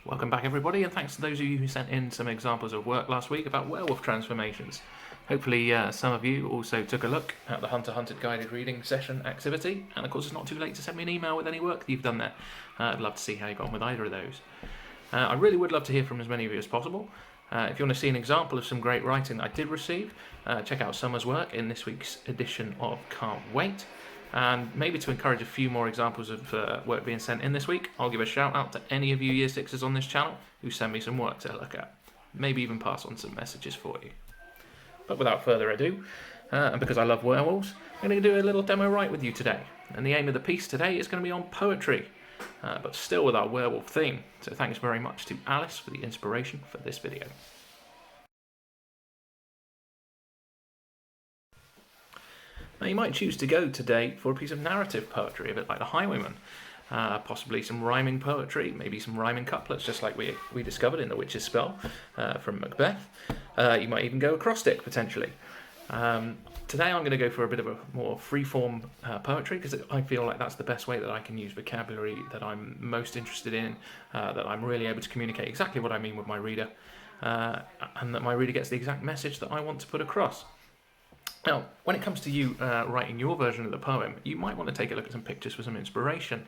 Welcome back everybody, and thanks to those of you who sent in some examples of work last week about werewolf transformations. Hopefully some of you also took a look at the Hunter Hunted guided reading session activity, and of course it's not too late to send me an email with any work that you've done there. I'd love to see how you got on with either of those. I really would love to hear from as many of you as possible. If you want to see an example of some great writing that I did receive, check out Summer's work in this week's edition of Can't Wait. And maybe to encourage a few more examples of work being sent in this week, I'll give a shout out to any of you Year Sixers on this channel who send me some work to look at. Maybe even pass on some messages for you. But without further ado, and because I love werewolves, I'm going to do a little demo write with you today. And the aim of the piece today is going to be on poetry, but still with our werewolf theme. So thanks very much to Alice for the inspiration for this video. Now you might choose to go today for a piece of narrative poetry, a bit like The Highwayman. Possibly some rhyming poetry, maybe some rhyming couplets, just like we discovered in The Witch's Spell from Macbeth. You might even go acrostic, potentially. Today I'm going to go for a bit of a more free-form poetry, because I feel like that's the best way that I can use vocabulary that I'm most interested in, that I'm really able to communicate exactly what I mean with my reader, and that my reader gets the exact message that I want to put across. Now, when it comes to you writing your version of the poem, you might want to take a look at some pictures for some inspiration.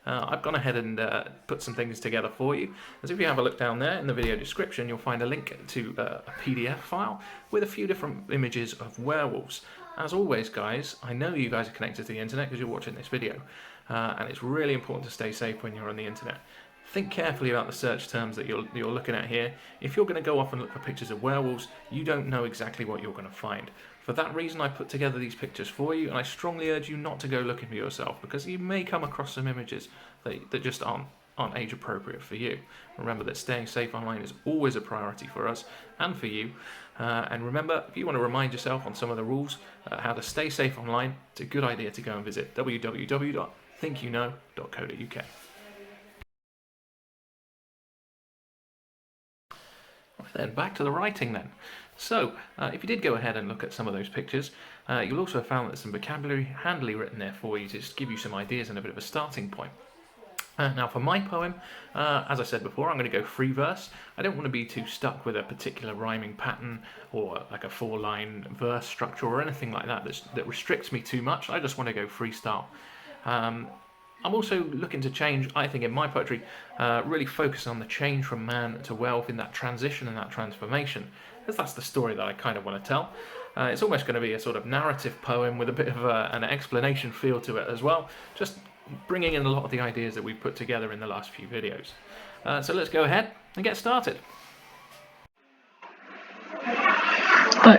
I've gone ahead and put some things together for you. As if you have a look down there in the video description, you'll find a link to a PDF file with a few different images of werewolves. As always, guys, I know you guys are connected to the internet because you're watching this video, and it's really important to stay safe when you're on the internet. Think carefully about the search terms that you're looking at here. If you're going to go off and look for pictures of werewolves, you don't know exactly what you're going to find. For that reason, I put together these pictures for you, and I strongly urge you not to go looking for yourself, because you may come across some images that just aren't age appropriate for you. Remember that staying safe online is always a priority for us and for you. And remember, if you want to remind yourself on some of the rules, how to stay safe online, it's a good idea to go and visit www.thinkyouknow.co.uk. Then back to the writing then. So, if you did go ahead and look at some of those pictures, you'll also have found that there's some vocabulary handily written there for you to just give you some ideas and a bit of a starting point. Now for my poem, as I said before, I'm going to go free verse. I don't want to be too stuck with a particular rhyming pattern or like a 4-line verse structure or anything like that that restricts me too much. I just want to go freestyle. I'm also looking to change, I think, in my poetry, really focus on the change from man to werewolf in that transition and that transformation, because that's the story that I kind of want to tell. It's almost going to be a sort of narrative poem with a bit of an explanation feel to it as well, just bringing in a lot of the ideas that we've put together in the last few videos. So let's go ahead and get started.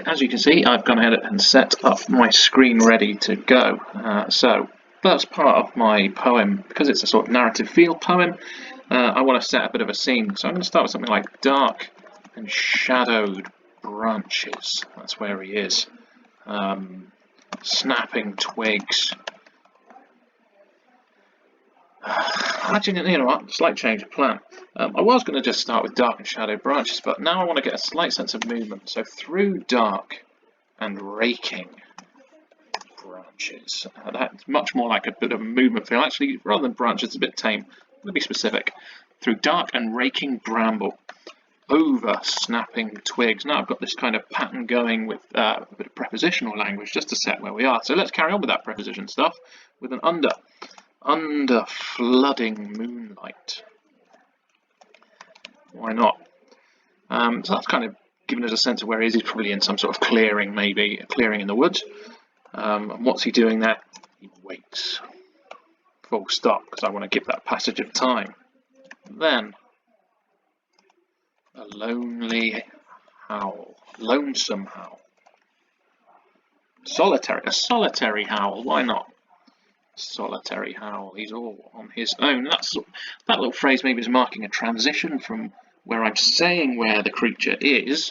As you can see, I've gone ahead and set up my screen ready to go. So first part of my poem, because it's a sort of narrative feel poem, I want to set a bit of a scene. So I'm going to start with something like dark and shadowed branches. That's where he is. Snapping twigs. Actually, you know what? Slight change of plan. I was going to just start with dark and shadowed branches, but now I want to get a slight sense of movement. So through dark and raking branches. That's much more like a bit of a movement feel. Actually, rather than branches, it's a bit tame. I'm going to be specific. Through dark and raking bramble, over snapping twigs. Now I've got this kind of pattern going with a bit of prepositional language just to set where we are. So let's carry on with that preposition stuff with an under. Under flooding moonlight. Why not? So that's kind of giving us a sense of where he is. He's probably in some sort of clearing, maybe a clearing in the woods. And what's he doing there? He waits. Full stop, because I want to give that passage of time. Then, a lonely howl. Lonesome howl. Solitary. A solitary howl. Why not? Solitary howl. He's all on his own. That little phrase maybe is marking a transition from where I'm saying where the creature is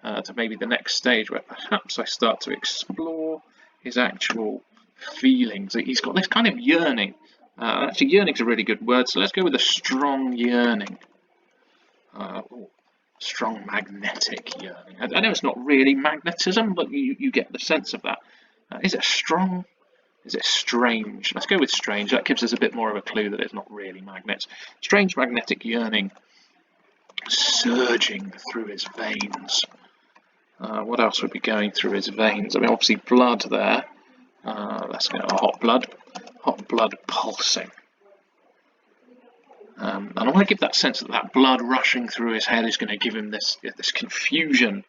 to maybe the next stage where perhaps I start to explore his actual feelings. He's got this kind of yearning. Actually, yearning's a really good word, so let's go with a strong yearning. Strong magnetic yearning. I know it's not really magnetism, but you get the sense of that. Is it strong? Is it strange? Let's go with strange. That gives us a bit more of a clue that it's not really magnets. Strange magnetic yearning surging through his veins. What else would be going through his veins? I mean, obviously blood there. Let's go hot blood pulsing. And I want to give that sense that blood rushing through his head is going to give him this confusion.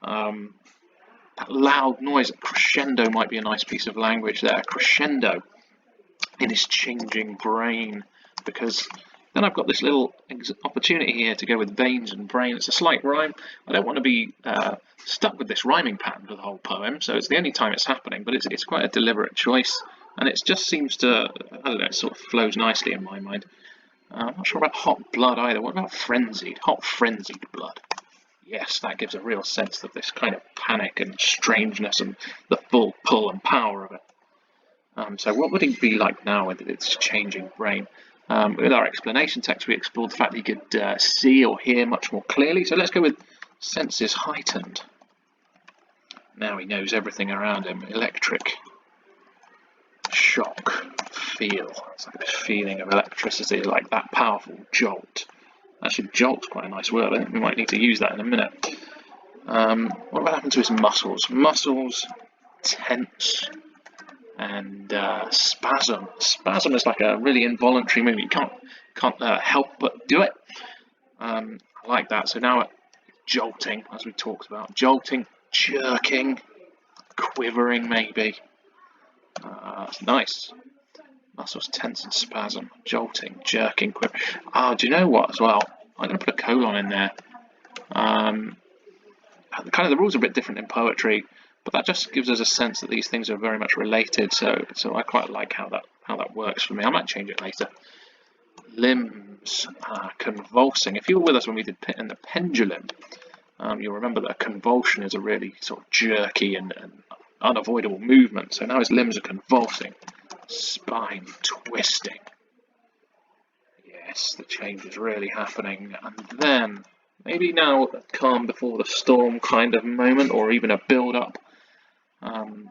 That loud noise, crescendo might be a nice piece of language there. Crescendo in his changing brain, because then I've got this little opportunity here to go with veins and brain. It's a slight rhyme. I don't want to be stuck with this rhyming pattern for the whole poem, so it's the only time it's happening, but it's quite a deliberate choice, and it just seems to, I don't know, it sort of flows nicely in my mind. I'm not sure about hot blood either. What about frenzied? Hot frenzied blood. Yes, that gives a real sense of this kind of panic and strangeness and the full pull and power of it. So what would he be like now with its changing brain? With our explanation text, we explored the fact that he could see or hear much more clearly. So let's go with senses heightened. Now he knows everything around him. Electric shock, feel. It's like a feeling of electricity, like that powerful jolt. Actually, jolt's quite a nice word. I think we might need to use that in a minute. What will happen to his muscles? Muscles tense and spasm. Spasm is like a really involuntary movement. You can't help but do it. I like that. So now jolting, as we talked about. Jolting, jerking, quivering maybe. That's nice. Muscles tense and spasm, jolting, jerking, quivering. Do you know what as well? I'm going to put a colon in there. Kind of the rules are a bit different in poetry, but that just gives us a sense that these things are very much related. So I quite like how that works for me. I might change it later. Limbs convulsing. If you were with us when we did in the pendulum, you'll remember that a convulsion is a really sort of jerky and unavoidable movement. So now his limbs are convulsing. Spine twisting. Yes, the change is really happening. And then, maybe now a calm before the storm kind of moment, or even a build-up. And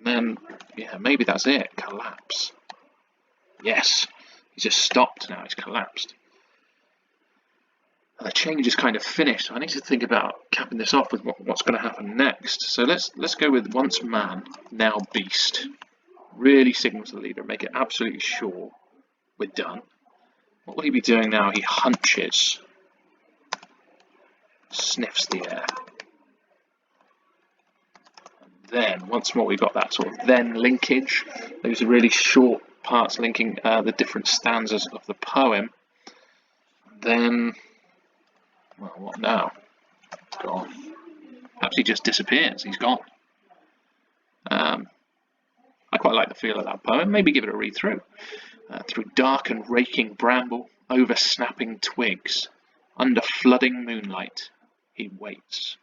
then, yeah, maybe that's it. Collapse. Yes, he's just stopped now. He's collapsed. And the change is kind of finished. So I need to think about capping this off with what's going to happen next. So let's go with once man, now beast. Really signal to the leader, make it absolutely sure we're done. What will he be doing now? He hunches, sniffs the air. And then, once more, we've got that sort of then linkage. Those are really short parts linking the different stanzas of the poem. Then, well, what now? Gone. Perhaps he just disappears. He's gone. I quite like the feel of that poem. Maybe give it a read through. Through dark and raking bramble, over snapping twigs, under flooding moonlight, he waits.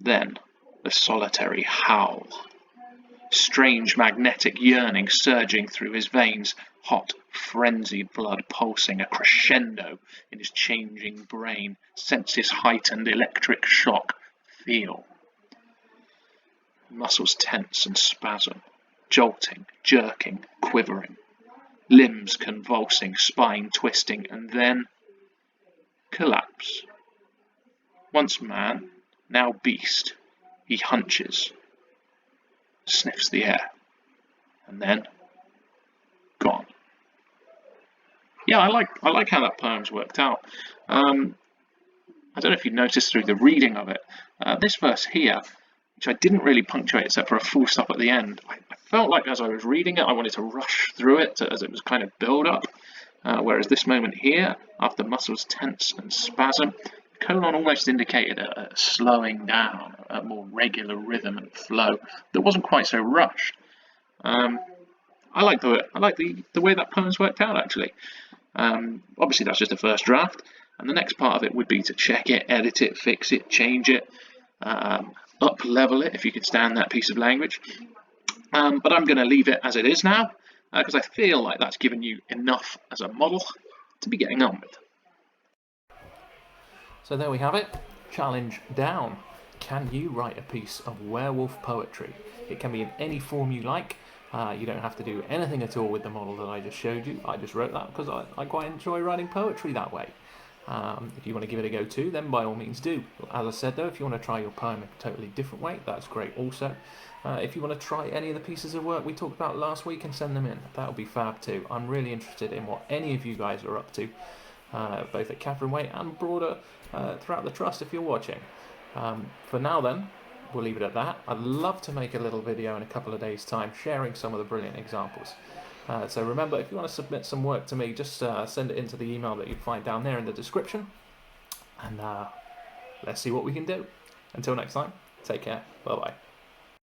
Then the solitary howl. Strange magnetic yearning surging through his veins, hot, frenzied blood pulsing, a crescendo in his changing brain, senses heightened, electric shock, feel. Muscles tense and spasm. Jolting, jerking, quivering, limbs convulsing, spine twisting, and then collapse. Once man, now beast, he hunches, sniffs the air, and then gone. Yeah, I like how that poem's worked out. I don't know if you noticed through the reading of it, this verse here, which I didn't really punctuate except for a full stop at the end, I felt like as I was reading it, I wanted to rush through it as it was kind of build up. Whereas this moment here, after muscles tense and spasm, the colon almost indicated a slowing down, a more regular rhythm and flow that wasn't quite so rushed. I like the way that poem's worked out actually. Obviously that's just a first draft, and the next part of it would be to check it, edit it, fix it, change it, up level it if you could stand that piece of language. But I'm going to leave it as it is now, because I feel like that's given you enough as a model to be getting on with. So there we have it. Challenge down. Can you write a piece of werewolf poetry? It can be in any form you like. You don't have to do anything at all with the model that I just showed you. I just wrote that because I quite enjoy writing poetry that way. If you want to give it a go too, then by all means do. As I said though, if you want to try your poem in a totally different way, that's great also. If you want to try any of the pieces of work we talked about last week and send them in, that would be fab too. I'm really interested in what any of you guys are up to, both at Catherine Way and broader throughout the Trust if you're watching. For now then, we'll leave it at that. I'd love to make a little video in a couple of days' time sharing some of the brilliant examples. So remember, if you want to submit some work to me, just send it into the email that you find down there in the description. And let's see what we can do. Until next time, take care. Bye-bye.